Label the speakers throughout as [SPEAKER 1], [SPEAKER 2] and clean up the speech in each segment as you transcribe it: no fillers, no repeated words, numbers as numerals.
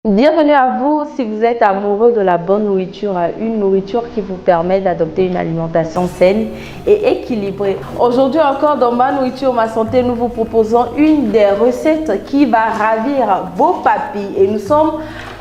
[SPEAKER 1] Bienvenue à vous si vous êtes amoureux de la bonne nourriture, une nourriture qui vous permet d'adopter une alimentation saine et équilibrée. Aujourd'hui encore dans Ma Nourriture, Ma Santé, nous vous proposons une des recettes qui va ravir vos papilles. Et nous sommes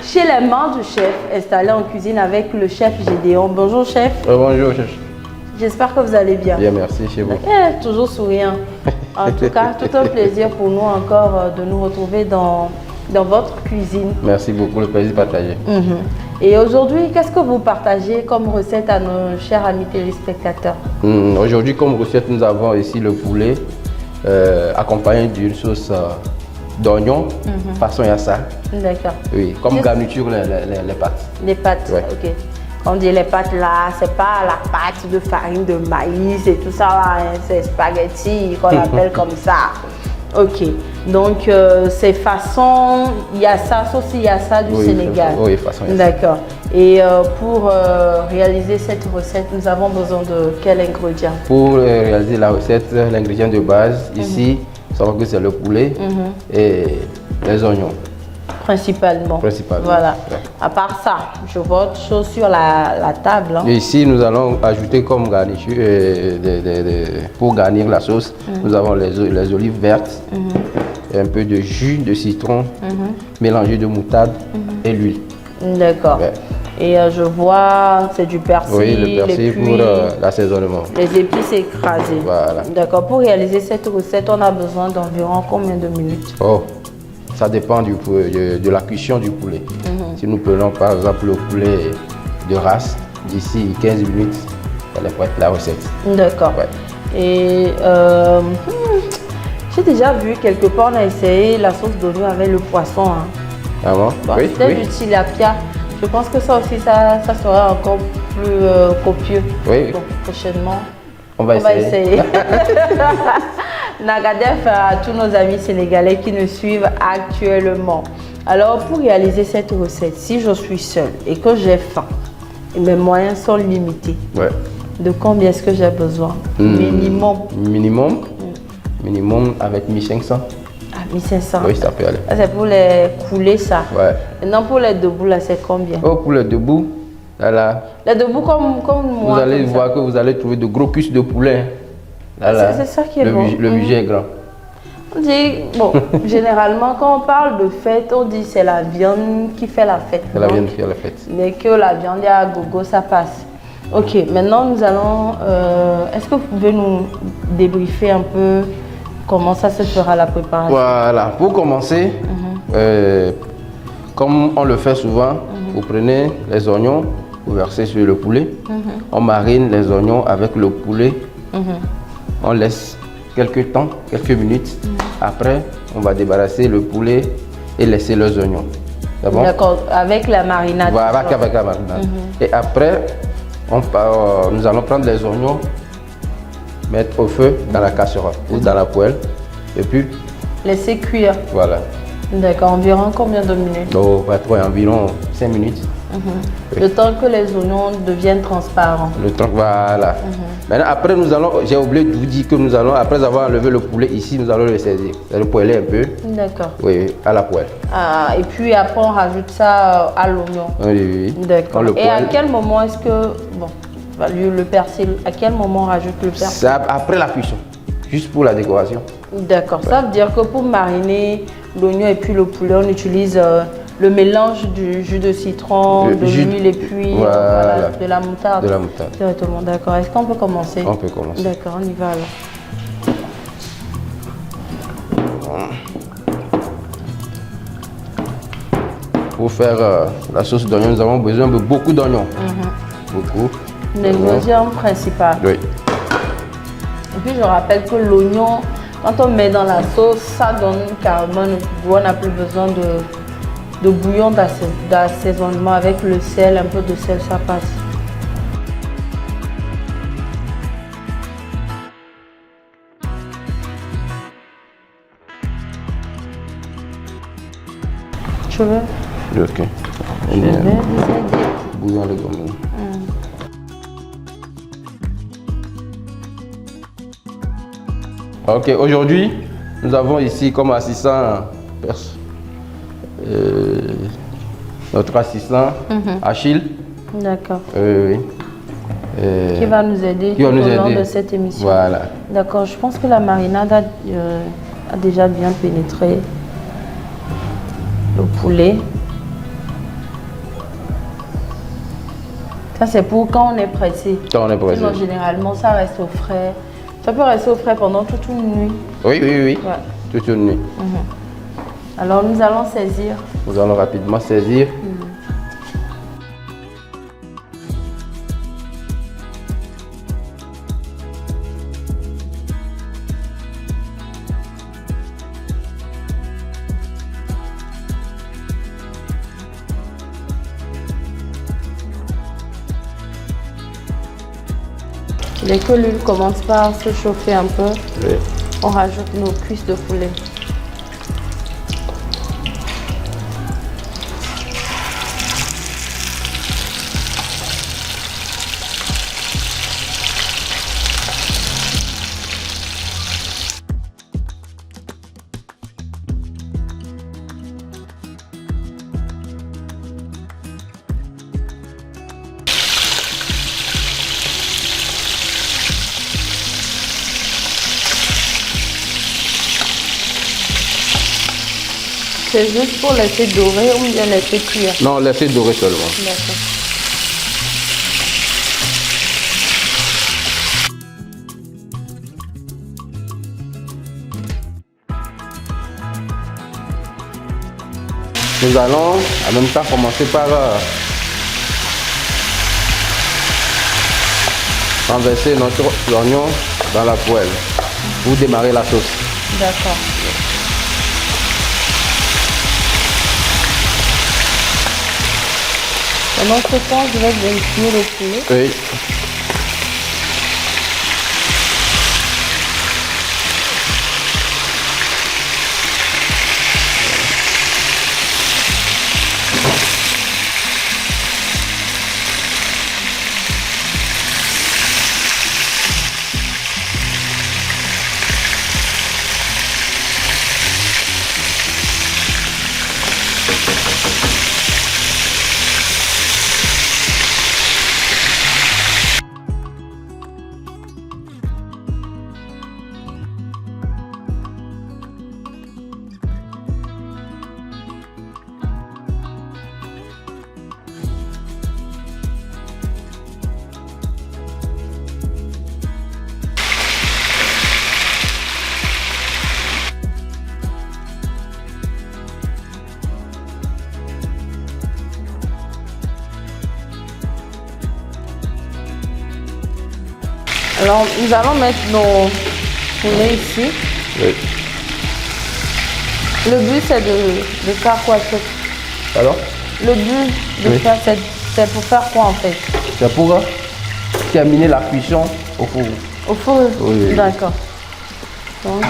[SPEAKER 1] chez les mains du chef, installés en cuisine avec le chef Gédéon. Bonjour chef.
[SPEAKER 2] Bonjour chef.
[SPEAKER 1] J'espère que vous allez bien.
[SPEAKER 2] Bien, merci chez vous.
[SPEAKER 1] Toujours souriant. En tout cas, tout un plaisir pour nous encore de nous retrouver dans votre cuisine.
[SPEAKER 2] Merci beaucoup, le plaisir partagé.
[SPEAKER 1] Et aujourd'hui, qu'est-ce que vous partagez comme recette à nos chers amis téléspectateurs?
[SPEAKER 2] Aujourd'hui, comme recette, nous avons ici le poulet accompagné d'une sauce d'oignon façon yassa. D'accord. Oui, comme garniture les pâtes.
[SPEAKER 1] Les pâtes, ouais. Ok. Quand on dit les pâtes là, c'est pas la pâte de farine de maïs et tout ça, hein, c'est spaghetti qu'on appelle comme ça. Ok, donc c'est façon yassa, sauce yassa du Sénégal.
[SPEAKER 2] Oui, façon yassa.
[SPEAKER 1] D'accord. Et pour réaliser cette recette, nous avons besoin de quel ingrédient?
[SPEAKER 2] Pour réaliser la recette, l'ingrédient de base, ici, que c'est le poulet et les oignons.
[SPEAKER 1] Principalement. Voilà. Ouais. À part ça, je vois autre chose sur la table. Hein.
[SPEAKER 2] Et ici, nous allons ajouter comme garniture, pour garnir la sauce, nous avons les olives vertes, et un peu de jus de citron, mélangé de moutarde et l'huile.
[SPEAKER 1] D'accord. Ouais. Et je vois, c'est du persil.
[SPEAKER 2] Oui, le persil pour l'assaisonnement.
[SPEAKER 1] Les épices écrasées.
[SPEAKER 2] Voilà.
[SPEAKER 1] D'accord. Pour réaliser cette recette, on a besoin d'environ combien de minutes?
[SPEAKER 2] Ça dépend de la cuisson du poulet. Si nous prenons par exemple le poulet de race, d'ici 15 minutes, ça pourrait être la recette.
[SPEAKER 1] D'accord. Ouais. Et j'ai déjà vu quelque part, on a essayé la sauce d'oignon avec le poisson. Hein.
[SPEAKER 2] Ah bon? Oui.
[SPEAKER 1] C'était du tilapia. Je pense que ça aussi, ça sera encore plus copieux.
[SPEAKER 2] Oui.
[SPEAKER 1] Donc, prochainement,
[SPEAKER 2] on va essayer.
[SPEAKER 1] Nagadef à tous nos amis sénégalais qui nous suivent actuellement. Alors, pour réaliser cette recette, si je suis seule et que j'ai faim, et mes moyens sont limités, de combien est-ce que j'ai besoin? Minimum.
[SPEAKER 2] Minimum avec 1500.
[SPEAKER 1] Ah, 1500.
[SPEAKER 2] Oui, ça peut aller.
[SPEAKER 1] C'est pour les coulés, ça.
[SPEAKER 2] Ouais.
[SPEAKER 1] Maintenant, pour les debout, là, c'est combien?
[SPEAKER 2] Pour les debout, là.
[SPEAKER 1] Les debout comme moi.
[SPEAKER 2] Vous allez voir que vous allez trouver de gros cuisses de poulet.
[SPEAKER 1] C'est ça qui est bon.
[SPEAKER 2] Le budget est grand.
[SPEAKER 1] On dit, bon, généralement, quand on parle de fête, on dit c'est la viande qui fait la fête.
[SPEAKER 2] C'est la viande qui fait la fête.
[SPEAKER 1] Mais que la viande est à gogo, ça passe. Ok, maintenant nous allons... Est-ce que vous pouvez nous débriefer un peu comment ça se fera la préparation?
[SPEAKER 2] Voilà, pour commencer, comme on le fait souvent, vous prenez les oignons, vous versez sur le poulet. On marine les oignons avec le poulet. On laisse quelques temps, quelques minutes. Après, on va débarrasser le poulet et laisser les oignons. C'est bon?
[SPEAKER 1] D'accord, avec la marinade.
[SPEAKER 2] Voilà, avec la marinade. Et après, nous allons prendre les oignons, mettre au feu dans la casserole ou dans la poêle. Et puis...
[SPEAKER 1] laisser cuire.
[SPEAKER 2] Voilà.
[SPEAKER 1] D'accord, environ combien de minutes?
[SPEAKER 2] Environ 5 minutes.
[SPEAKER 1] Le temps que les oignons deviennent transparents.
[SPEAKER 2] Le temps, voilà. Maintenant, après, j'ai oublié de vous dire que nous allons, après avoir enlevé le poulet ici, nous allons le saisir. Le poêler un peu. D'accord. Oui, à la poêle.
[SPEAKER 1] Ah, et puis après, on rajoute ça à l'oignon.
[SPEAKER 2] Oui.
[SPEAKER 1] D'accord. Et à quel moment est-ce que, bon, le persil, à quel moment on rajoute le persil?
[SPEAKER 2] C'est après la cuisson, juste pour la décoration.
[SPEAKER 1] D'accord. Ça veut dire que pour mariner l'oignon et puis le poulet, on utilise le mélange du jus de citron, de l'huile et puis voilà, de la moutarde.
[SPEAKER 2] De la moutarde.
[SPEAKER 1] Directement, d'accord. Est-ce qu'on peut commencer?
[SPEAKER 2] On peut commencer.
[SPEAKER 1] D'accord, on y va alors.
[SPEAKER 2] Pour faire la sauce d'oignon, nous avons besoin de beaucoup d'oignons. Beaucoup.
[SPEAKER 1] L'ingrédient principal.
[SPEAKER 2] Oui.
[SPEAKER 1] Et puis je rappelle que l'oignon, quand on met dans la sauce, ça donne carrément le goût. On n'a plus besoin de bouillon d'assaisonnement. Avec le sel, un peu de sel, ça passe. Tu veux?
[SPEAKER 2] Ok.
[SPEAKER 1] Je vais vous aider.
[SPEAKER 2] Bouillon le gomme. Ok, aujourd'hui, nous avons ici comme assistant notre assistant Achille.
[SPEAKER 1] D'accord.
[SPEAKER 2] Oui.
[SPEAKER 1] Qui va nous aider
[SPEAKER 2] Qui va nous
[SPEAKER 1] tout au long
[SPEAKER 2] aider.
[SPEAKER 1] de cette émission.
[SPEAKER 2] Voilà.
[SPEAKER 1] D'accord, je pense que la marinade a déjà bien pénétré le poulet. Ça, c'est pour quand on est pressé.
[SPEAKER 2] Quand on est pressé.
[SPEAKER 1] Sinon, généralement, ça reste au frais. Ça peut rester au frais pendant toute une nuit.
[SPEAKER 2] Oui, oui, oui.
[SPEAKER 1] Ouais.
[SPEAKER 2] Toute une nuit.
[SPEAKER 1] Alors, nous allons saisir.
[SPEAKER 2] Nous allons rapidement saisir.
[SPEAKER 1] Dès que l'huile commence par se chauffer un peu,
[SPEAKER 2] Oui.
[SPEAKER 1] on rajoute nos cuisses de poulet. C'est juste pour laisser dorer ou bien laisser cuire?
[SPEAKER 2] Non, laissez dorer seulement.
[SPEAKER 1] D'accord.
[SPEAKER 2] Nous allons en même temps commencer par renverser notre oignon dans la poêle pour démarrer la sauce.
[SPEAKER 1] D'accord. Pendant ce temps, je vais vérifier le poulet.
[SPEAKER 2] Oui.
[SPEAKER 1] Alors, nous allons mettre nos poulets ici.
[SPEAKER 2] Oui.
[SPEAKER 1] Le but, c'est de faire quoi, chef?
[SPEAKER 2] Alors,
[SPEAKER 1] Le but de
[SPEAKER 2] Oui.
[SPEAKER 1] faire, c'est pour faire quoi, en fait?
[SPEAKER 2] c'est pour terminer la cuisson au four.
[SPEAKER 1] Au four?
[SPEAKER 2] Oui, oui.
[SPEAKER 1] D'accord. Donc,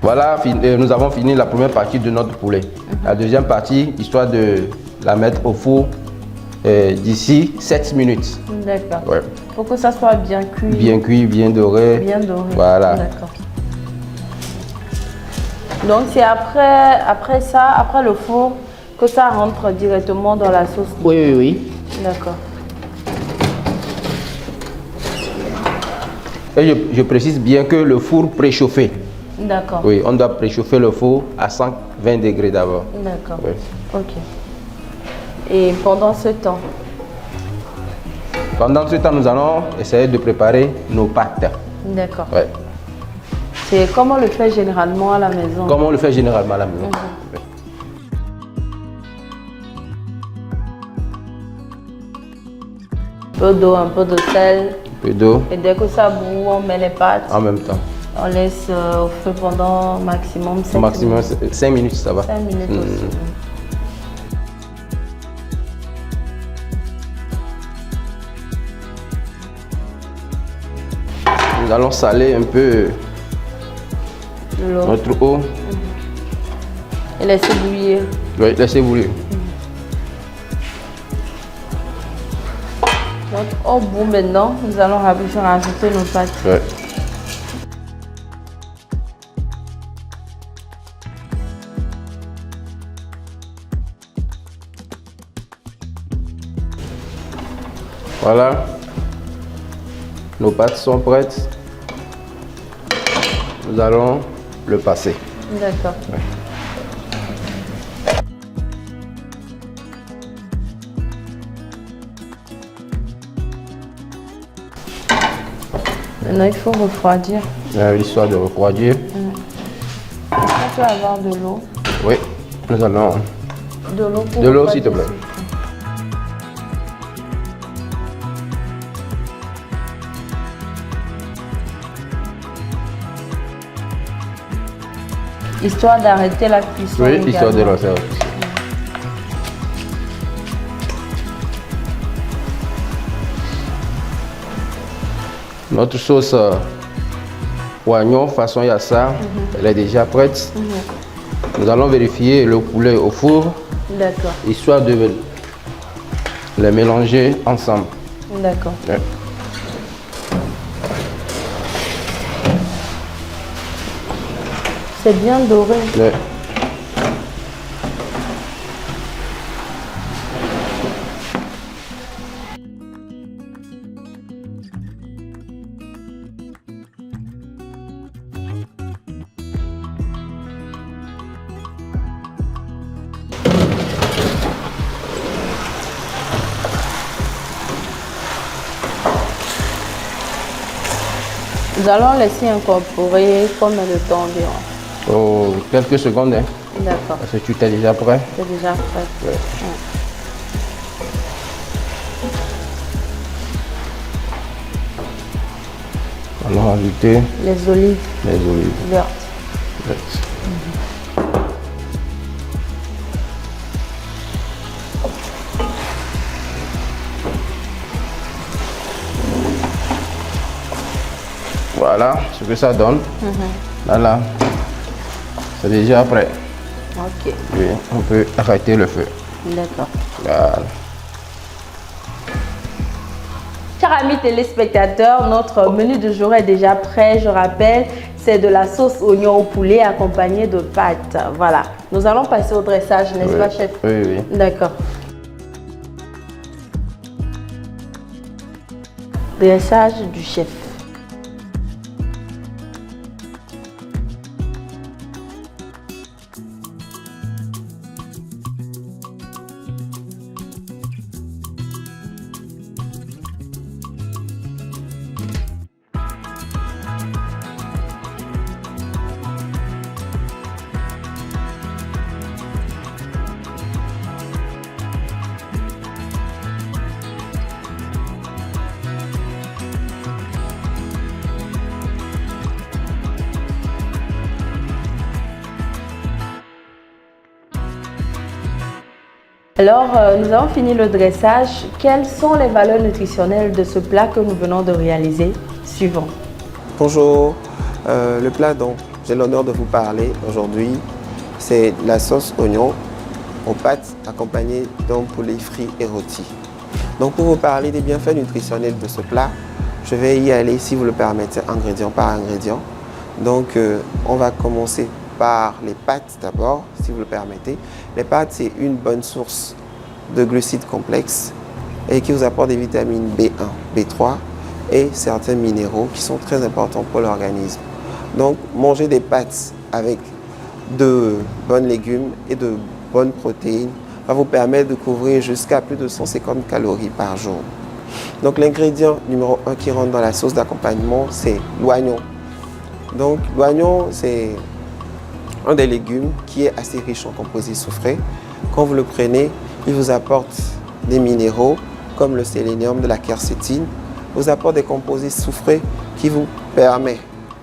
[SPEAKER 2] Voilà, nous avons fini la première partie de notre poulet. La deuxième partie, histoire de la mettre au four d'ici 7 minutes.
[SPEAKER 1] d'accord.
[SPEAKER 2] Ouais.
[SPEAKER 1] Pour que ça soit bien cuit.
[SPEAKER 2] Bien cuit, bien doré.
[SPEAKER 1] Bien doré.
[SPEAKER 2] Voilà.
[SPEAKER 1] D'accord. Donc, c'est après ça, après le four, que ça rentre directement dans la sauce.
[SPEAKER 2] Oui, oui, oui.
[SPEAKER 1] D'accord.
[SPEAKER 2] Et je précise bien que le four préchauffé.
[SPEAKER 1] D'accord.
[SPEAKER 2] Oui, on doit préchauffer le four à 120 degrés d'abord.
[SPEAKER 1] D'accord.
[SPEAKER 2] Oui.
[SPEAKER 1] Ok. Et pendant ce temps,
[SPEAKER 2] Pendant ce temps, nous allons essayer de préparer nos pâtes.
[SPEAKER 1] D'accord.
[SPEAKER 2] Ouais.
[SPEAKER 1] C'est comme on le fait généralement à la maison.
[SPEAKER 2] Comme on le fait généralement à la maison. Ouais.
[SPEAKER 1] Un peu d'eau, un peu de sel.
[SPEAKER 2] Un peu d'eau.
[SPEAKER 1] Et dès que ça bout, on met les pâtes.
[SPEAKER 2] En même temps.
[SPEAKER 1] On laisse au feu pendant maximum 5
[SPEAKER 2] Maximum
[SPEAKER 1] minutes.
[SPEAKER 2] 5 minutes, ça va.
[SPEAKER 1] 5 minutes aussi.
[SPEAKER 2] Nous allons saler un peu
[SPEAKER 1] L'eau.
[SPEAKER 2] notre eau.
[SPEAKER 1] Et laisser bouillir.
[SPEAKER 2] Oui, laissez bouillir.
[SPEAKER 1] Donc au bout maintenant, nous allons rajouter nos pâtes.
[SPEAKER 2] Ouais. Voilà. Nos pâtes sont prêtes. Nous allons le passer.
[SPEAKER 1] D'accord.
[SPEAKER 2] Ouais.
[SPEAKER 1] Maintenant, il faut refroidir.
[SPEAKER 2] L'histoire de refroidir.
[SPEAKER 1] On peut avoir de l'eau.
[SPEAKER 2] Oui, nous allons.
[SPEAKER 1] De l'eau pour
[SPEAKER 2] De l'eau, s'il te plaît.
[SPEAKER 1] Histoire d'arrêter la cuisson.
[SPEAKER 2] Oui, histoire de
[SPEAKER 1] également.
[SPEAKER 2] le faire. Notre sauce oignon façon yassa, elle est déjà prête. Nous allons vérifier le poulet au four,
[SPEAKER 1] D'accord.
[SPEAKER 2] histoire de les mélanger ensemble.
[SPEAKER 1] D'accord.
[SPEAKER 2] Ouais.
[SPEAKER 1] C'est bien doré.
[SPEAKER 2] Ouais.
[SPEAKER 1] Nous allons laisser incorporer combien de temps environ?
[SPEAKER 2] Oh, quelques secondes, hein,
[SPEAKER 1] D'accord.
[SPEAKER 2] parce que tu t'es déjà prêt.
[SPEAKER 1] C'est déjà prêt.
[SPEAKER 2] Ouais. Allons ajouter
[SPEAKER 1] Les olives
[SPEAKER 2] les olives
[SPEAKER 1] vertes.
[SPEAKER 2] vertes. Voilà ce que ça donne. Là, c'est déjà prêt.
[SPEAKER 1] Ok.
[SPEAKER 2] Oui, on peut arrêter le feu.
[SPEAKER 1] D'accord.
[SPEAKER 2] Voilà.
[SPEAKER 1] Chers amis téléspectateurs, notre menu du jour est déjà prêt. Je rappelle, c'est de la sauce oignon au poulet accompagnée de pâtes. Voilà. Nous allons passer au dressage, n'est-ce
[SPEAKER 2] Oui.
[SPEAKER 1] pas, chef?
[SPEAKER 2] Oui, oui.
[SPEAKER 1] D'accord. Dressage du chef. Alors, nous avons fini le dressage. Quelles sont les valeurs nutritionnelles de ce plat que nous venons de réaliser? Suivant.
[SPEAKER 3] Bonjour, le plat dont j'ai l'honneur de vous parler aujourd'hui, c'est la sauce oignon aux pâtes accompagnée d'un poulet frit et rôti. Donc pour vous parler des bienfaits nutritionnels de ce plat, je vais y aller, si vous le permettez, ingrédient par ingrédient. Donc on va commencer par les pâtes d'abord, si vous le permettez. Les pâtes, c'est une bonne source de glucides complexes et qui vous apporte des vitamines B1, B3 et certains minéraux qui sont très importants pour l'organisme. Donc, manger des pâtes avec de bons légumes et de bonnes protéines va vous permettre de couvrir jusqu'à plus de 150 calories par jour. Donc l'ingrédient numéro 1 qui rentre dans la sauce d'accompagnement, c'est l'oignon. Donc l'oignon, c'est un des légumes qui est assez riche en composés soufrés. Quand vous le prenez, il vous apporte des minéraux comme le sélénium, de la quercétine, vous apporte des composés soufrés qui vous permettent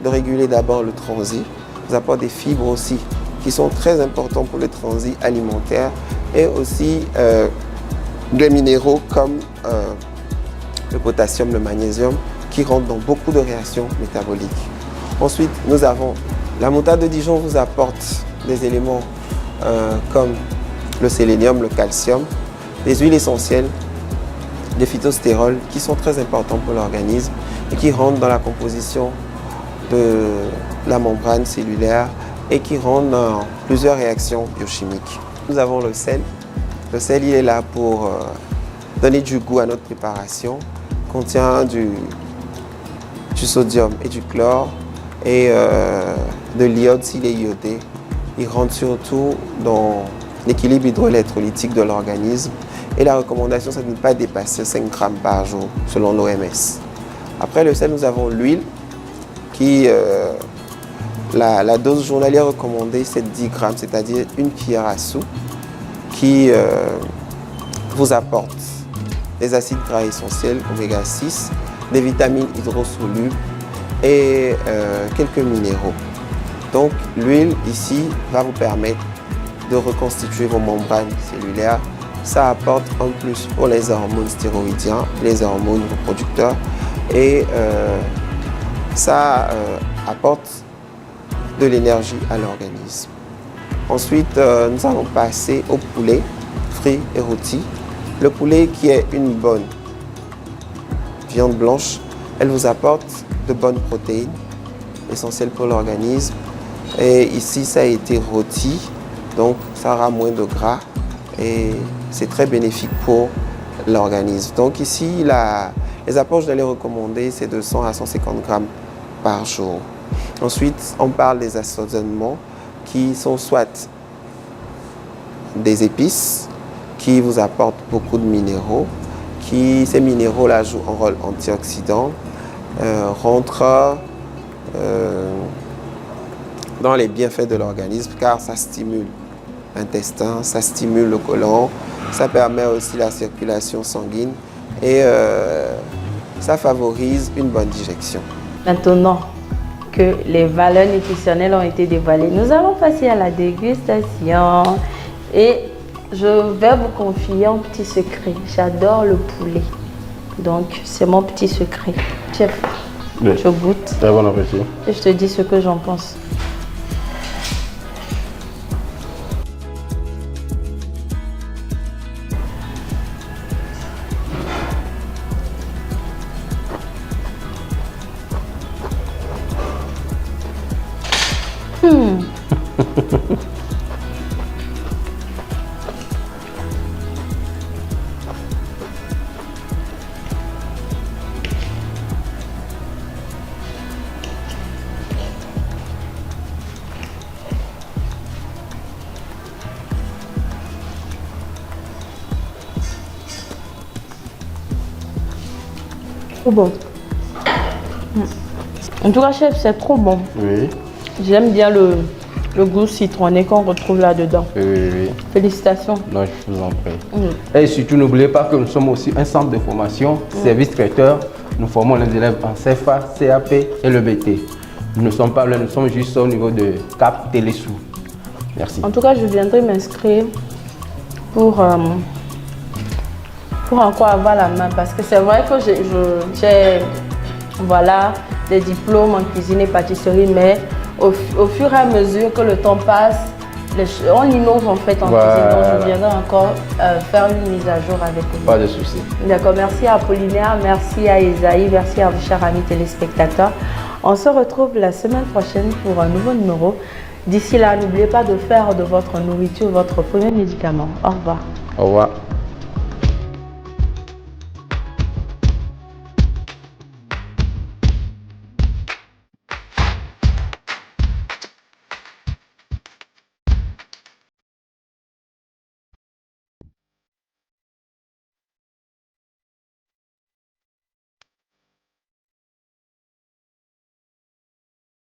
[SPEAKER 3] de réguler d'abord le transit, vous apporte des fibres aussi qui sont très importants pour le transit alimentaire et aussi des minéraux comme le potassium, le magnésium qui rentrent dans beaucoup de réactions métaboliques. Ensuite, nous avons la moutarde de Dijon vous apporte des éléments comme le sélénium, le calcium, des huiles essentielles, des phytostérols qui sont très importants pour l'organisme et qui rentrent dans la composition de la membrane cellulaire et qui rentrent dans plusieurs réactions biochimiques. Nous avons le sel. Le sel, il est là pour donner du goût à notre préparation. Il contient du sodium et du chlore et de l'iode s'il est iodé. Il rentre surtout dans l'équilibre hydroélectrolytique de l'organisme. Et la recommandation, c'est de ne pas dépasser 5 grammes par jour, selon l'OMS. Après le sel, nous avons l'huile, qui, la dose journalière recommandée, c'est 10 grammes, c'est-à-dire une cuillère à soupe, qui vous apporte des acides gras essentiels, oméga 6, des vitamines hydrosolubles et quelques minéraux. Donc l'huile ici va vous permettre de reconstituer vos membranes cellulaires. Ça apporte un plus pour les hormones stéroïdiens, les hormones reproducteurs et ça apporte de l'énergie à l'organisme. Ensuite, nous allons passer au poulet frit et rôti. Le poulet qui est une bonne viande blanche, elle vous apporte de bonnes protéines essentielles pour l'organisme. Et ici, ça a été rôti, donc ça aura moins de gras et c'est très bénéfique pour l'organisme. Donc ici, les apports que je vais les recommander, c'est de 100 à 150 grammes par jour. Ensuite, on parle des assaisonnements qui sont soit des épices qui vous apportent beaucoup de minéraux, ces minéraux-là jouent un rôle antioxydant, rentrent dans les bienfaits de l'organisme car ça stimule l'intestin, ça stimule le côlon, ça permet aussi la circulation sanguine et ça favorise une bonne digestion.
[SPEAKER 1] Maintenant que les valeurs nutritionnelles ont été dévoilées, nous allons passer à la dégustation et je vais vous confier un petit secret. J'adore le poulet, donc c'est mon petit secret. Chef, oui. Je goûte.
[SPEAKER 2] Très bon appétit.
[SPEAKER 1] Et je te dis ce que j'en pense. Trop bon. En tout cas, chef, c'est trop bon.
[SPEAKER 2] Oui.
[SPEAKER 1] J'aime bien le goût citronné qu'on retrouve là-dedans.
[SPEAKER 2] Oui, oui, oui.
[SPEAKER 1] Félicitations.
[SPEAKER 2] Non, je vous en prie. Et surtout, n'oubliez pas que nous sommes aussi un centre de formation, service traiteur. Nous formons les élèves en CFA, CAP et le BT. Nous ne sommes pas là, nous sommes juste au niveau de Cap Télésou. Merci.
[SPEAKER 1] En tout cas, je viendrai m'inscrire pour encore avoir la main parce que c'est vrai que j'ai voilà, des diplômes en cuisine et pâtisserie, mais au fur et à mesure que le temps passe, on innove en fait en cuisine. Donc je viendrai encore faire une mise à jour avec vous.
[SPEAKER 2] Pas de souci.
[SPEAKER 1] D'accord, merci à Apollinaire, merci à Isaïe, merci à vous chers amis téléspectateurs. On se retrouve la semaine prochaine pour un nouveau numéro. D'ici là, n'oubliez pas de faire de votre nourriture votre premier médicament. Au revoir.
[SPEAKER 2] Au revoir.